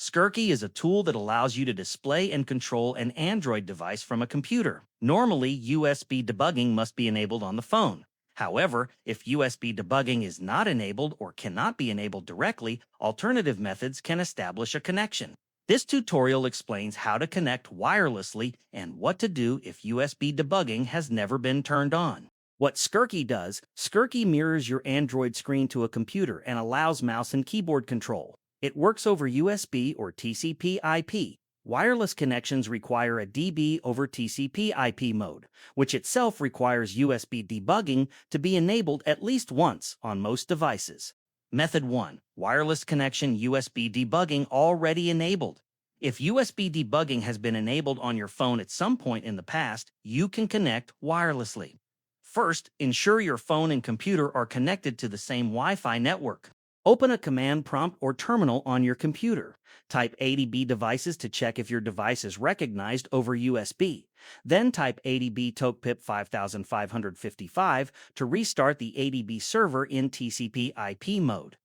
Scrcpy is a tool that allows you to display and control an Android device from a computer. Normally, USB debugging must be enabled on the phone. However, if USB debugging is not enabled or cannot be enabled directly, alternative methods can establish a connection. This tutorial explains how to connect wirelessly and what to do if USB debugging has never been turned on. What Scrcpy does, Scrcpy mirrors your Android screen to a computer and allows mouse and keyboard control. It works over USB or TCP/IP. Wireless connections require a DB over TCP/IP mode, which itself requires USB debugging to be enabled at least once on most devices. Method 1. Wireless connection USB debugging already enabled. If USB debugging has been enabled on your phone at some point in the past, you can connect wirelessly. First, ensure your phone and computer are connected to the same Wi-Fi network. Open a command prompt or terminal on your computer. Type ADB devices to check if your device is recognized over USB. Then type ADB tokpip 5555 to restart the ADB server in TCP/IP mode.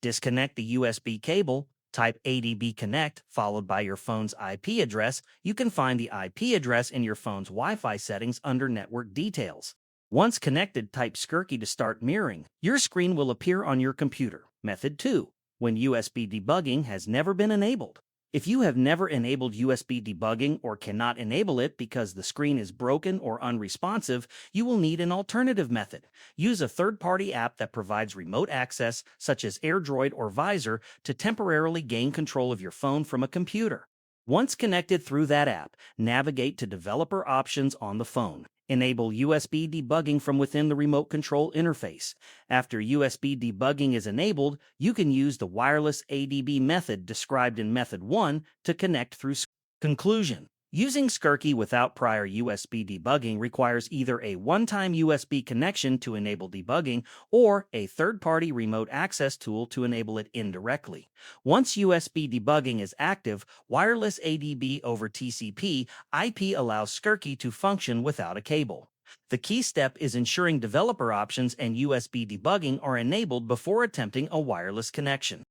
Disconnect the USB cable. Type ADB connect followed by your phone's IP address. You can find the IP address in your phone's Wi-Fi settings under network details. Once connected, type Scrcpy to start mirroring. Your screen will appear on your computer. Method 2. When USB debugging has never been enabled. If you have never enabled USB debugging or cannot enable it because the screen is broken or unresponsive, you will need an alternative method. Use a third-party app that provides remote access, such as AirDroid or Visor, to temporarily gain control of your phone from a computer. Once connected through that app, navigate to Developer Options on the phone. Enable USB debugging from within the remote control interface. After USB debugging is enabled, you can use the wireless ADB method described in Method 1 to connect through Scrcpy. Conclusion. Using Scrcpy without prior USB debugging requires either a one-time USB connection to enable debugging or a third-party remote access tool to enable it indirectly. Once USB debugging is active, wireless ADB over TCP/IP allows Scrcpy to function without a cable. The key step is ensuring developer options and USB debugging are enabled before attempting a wireless connection.